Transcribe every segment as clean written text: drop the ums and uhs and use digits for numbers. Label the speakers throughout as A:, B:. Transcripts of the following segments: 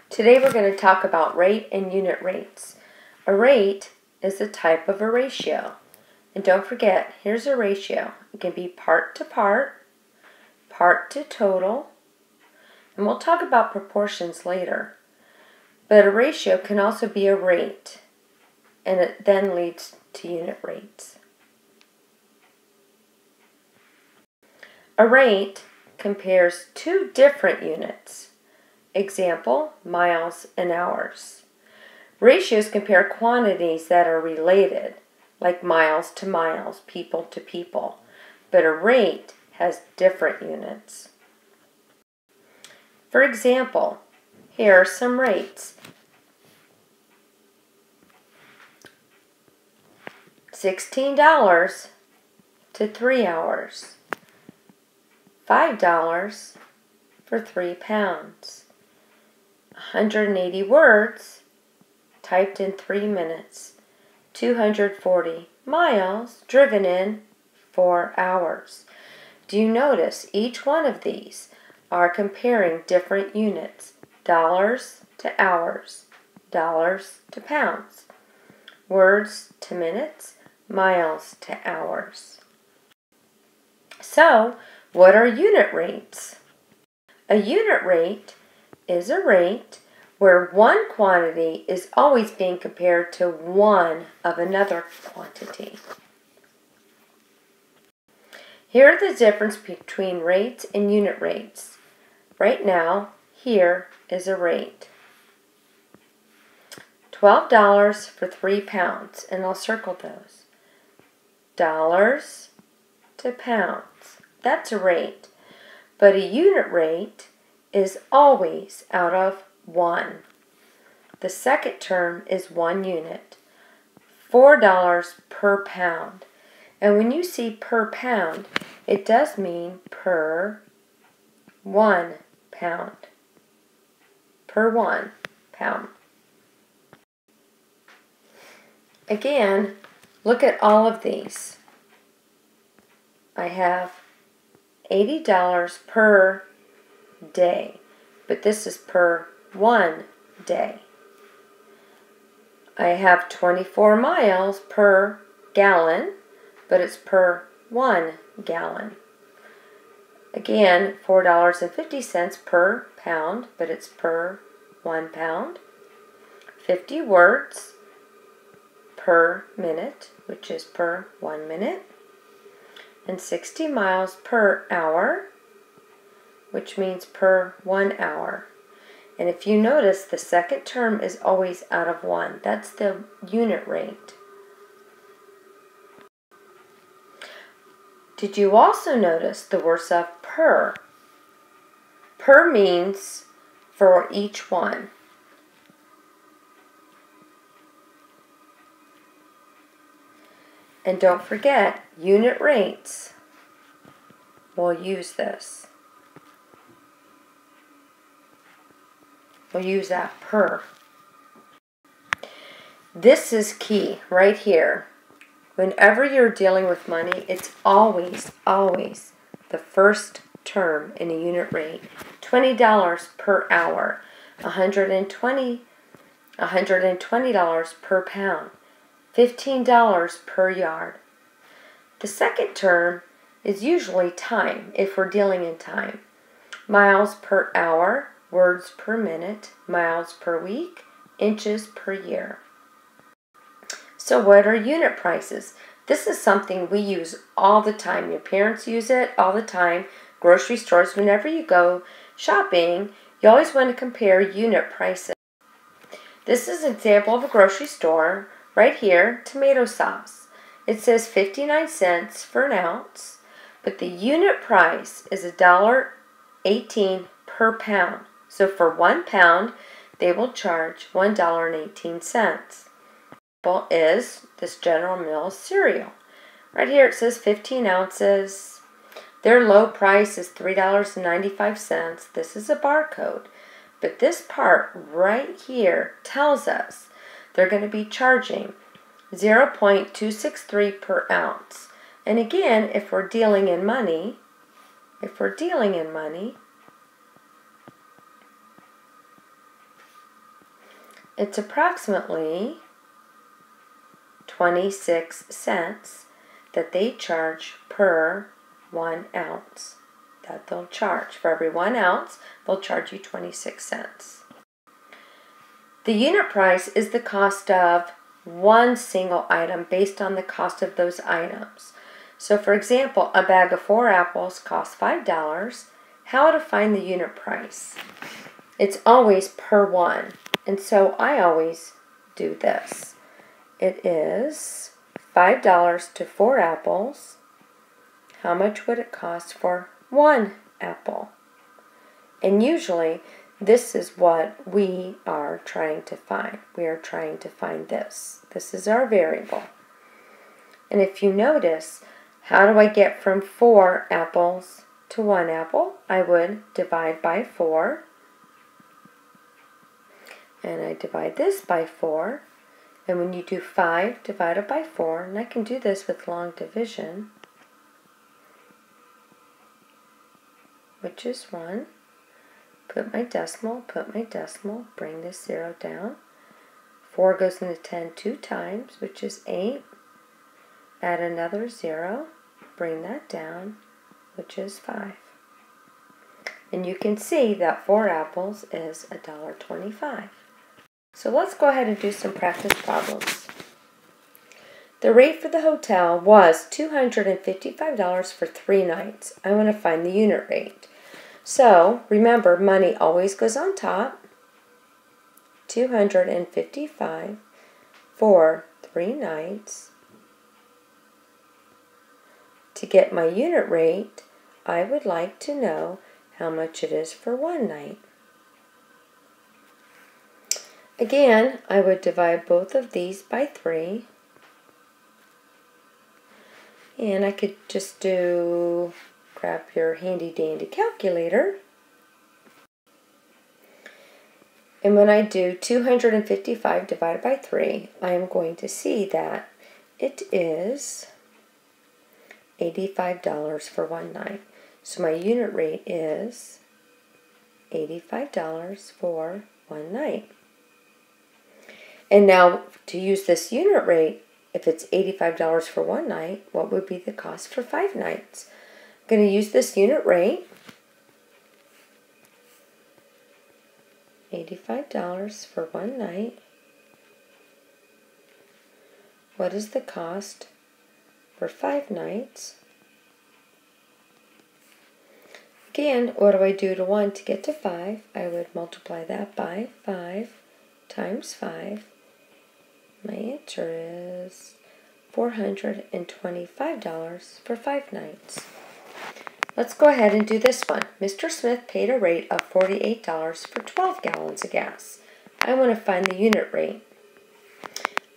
A: Today we're going to talk about rate and unit rates. A rate is a type of a ratio. And don't forget, here's a ratio. It can be part to total, and we'll talk about proportions later. But a ratio can also be a rate, and it then leads to unit rates. A rate compares two different units. Example, miles and hours. Ratios compare quantities that are related, like miles to miles, people to people. But a rate has different units. For example, here are some rates. $16 to 3 hours. $5 for 3 pounds. 180 words typed in 3 minutes. 240 miles driven in 4 hours. Do you notice each one of these are comparing different units? Dollars to hours, dollars to pounds, words to minutes, miles to hours. So, what are unit rates? A unit rate is a rate where one quantity is always being compared to one of another quantity. Here are the difference between rates and unit rates. Right now, here is a rate. $12 for 3 pounds, and I'll circle those. Dollars to pounds. That's a rate. But a unit rate is always out of 1. The second term is 1 unit. $4 per pound. And when you see per pound, it does mean per 1 pound. Per 1 pound. Again, look at all of these. I have $80 per day, but this is per 1 day. I have 24 miles per gallon, but it's per 1 gallon. Again, $4.50 per pound, but it's per 1 pound. 50 words per minute, which is per 1 minute. And 60 miles per hour, which means per 1 hour. And if you notice, the second term is always out of 1. That's the unit rate. Did you also notice the words of per? Per means for each one. And don't forget, unit rates. We'll use this. We'll use that per. This is key right here. Whenever you're dealing with money, it's always, always the first term in a unit rate. $20 per hour. $120 per pound. $15 per yard. The second term is usually time, if we're dealing in time. Miles per hour, words per minute, miles per week, inches per year. So what are unit prices? This is something we use all the time. Your parents use it all the time. Grocery stores, whenever you go shopping, you always want to compare unit prices. This is an example of a grocery store. Right here, tomato sauce. It says 59 cents for an ounce, but the unit price is $1.18 per pound. So for 1 pound, they will charge $1.18. Example is this General Mills cereal. Right here it says 15 ounces. Their low price is $3.95. This is a barcode. But this part right here tells us they're going to be charging 0.263 per ounce. And again, if we're dealing in money, it's approximately 26 cents that they charge per 1 ounce. That they'll charge. For every 1 ounce, they'll charge you 26 cents. The unit price is the cost of one single item based on the cost of those items. So for example, a bag of 4 apples costs $5. How to find the unit price? It's always per one. And so I always do this. It is $5 to 4 apples. How much would it cost for 1 apple? And usually this is what we are trying to find. We are trying to find this. This is our variable. And if you notice, how do I get from 4 apples to 1 apple? I would divide by 4. And I divide this by 4. And when you do 5 divided by 4, and I can do this with long division, which is 1. Put my decimal, bring this 0 down. 4 goes into 10 2 times, which is 8. Add another 0, bring that down, which is 5. And you can see that 4 apples is $1.25. So let's go ahead and do some practice problems. The rate for the hotel was $255 for 3 nights. I want to find the unit rate. So, remember, money always goes on top. $255 for 3 nights. To get my unit rate, I would like to know how much it is for 1 night. Again, I would divide both of these by 3. And I could just grab your handy dandy calculator. And when I do 255 divided by 3, I am going to see that it is $85 for 1 night. So my unit rate is $85 for 1 night. And now to use this unit rate, if it's $85 for 1 night, what would be the cost for 5 nights? I'm going to use this unit rate, $85 for 1 night. What is the cost for 5 nights? Again, what do I do to 1 to get to 5? I would multiply that by 5 times 5. My answer is $425 for 5 nights. Let's go ahead and do this one. Mr. Smith paid a rate of $48 for 12 gallons of gas. I want to find the unit rate.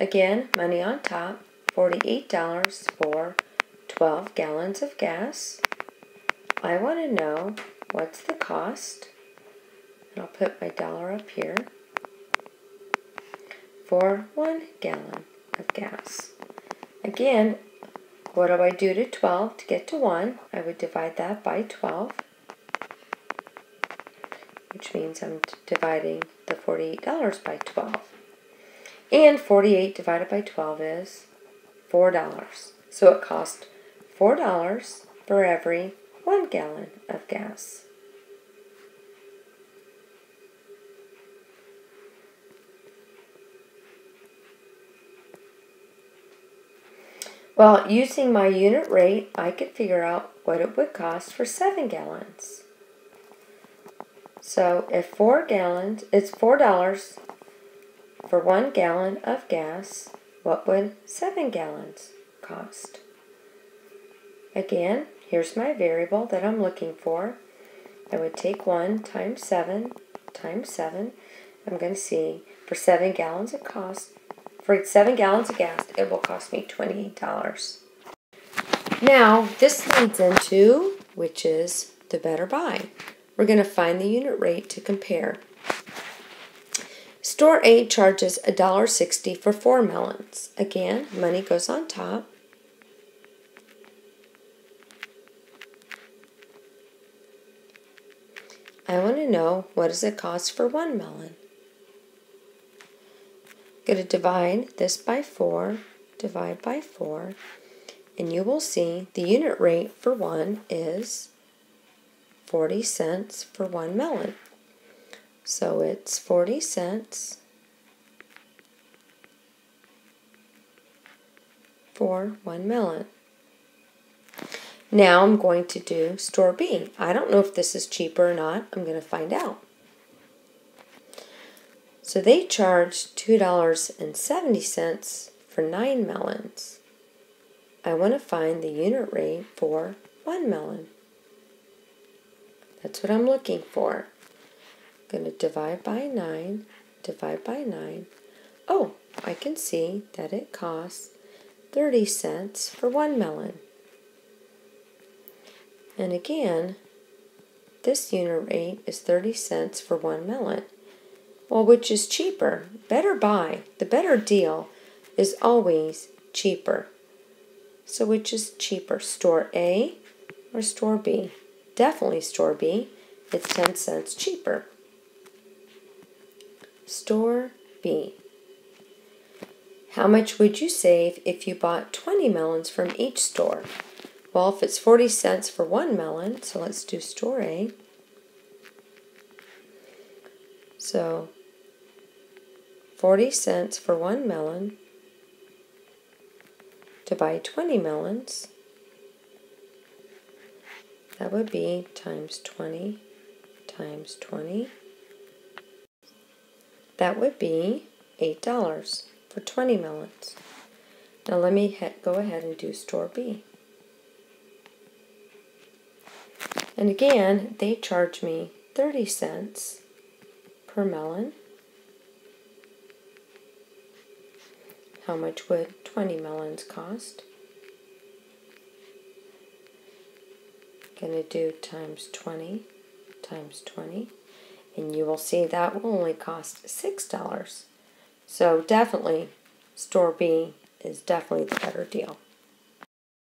A: Again, money on top, $48 for 12 gallons of gas. I want to know what's the cost, and I'll put my dollar up here, for 1 gallon of gas. Again, what do I do to 12 to get to 1? I would divide that by 12, which means I'm dividing the $48 by 12. And 48 divided by 12 is $4. So it costs $4 for every 1 gallon of gas. Well, using my unit rate, I could figure out what it would cost for 7 gallons. So if 4 gallons, it's $4 for 1 gallon of gas, what would 7 gallons cost? Again, here's my variable that I'm looking for. I would take 1 times 7 times 7. I'm going to see for 7 gallons it costs. For 7 gallons of gas, it will cost me $28. Now, this leads into which is the better buy. We're going to find the unit rate to compare. Store A charges $1.60 for 4 melons. Again, money goes on top. I want to know what does it cost for 1 melon. Going to divide this by 4, divide by 4, and you will see the unit rate for 1 is 40 cents for 1 melon. So it's 40 cents for 1 melon. Now I'm going to do store B. I don't know if this is cheaper or not. I'm going to find out. So they charged $2.70 for 9 melons. I want to find the unit rate for 1 melon. That's what I'm looking for. I'm going to divide by 9, divide by 9. Oh, I can see that it costs 30 cents for 1 melon. And again, this unit rate is 30 cents for 1 melon. Well, which is cheaper? Better buy. The better deal is always cheaper. So which is cheaper, store A or store B? Definitely store B. It's 10 cents cheaper. Store B. How much would you save if you bought 20 melons from each store? Well, if it's 40 cents for 1 melon, so let's do store A. So 40 cents for 1 melon to buy 20 melons. That would be times 20 times 20. That would be $8 for 20 melons. Now let me go ahead and do store B. And again, they charge me 30 cents per melon. How much would 20 melons cost? Going to do times 20 times 20. And you will see that will only cost $6. So definitely, store B is definitely the better deal.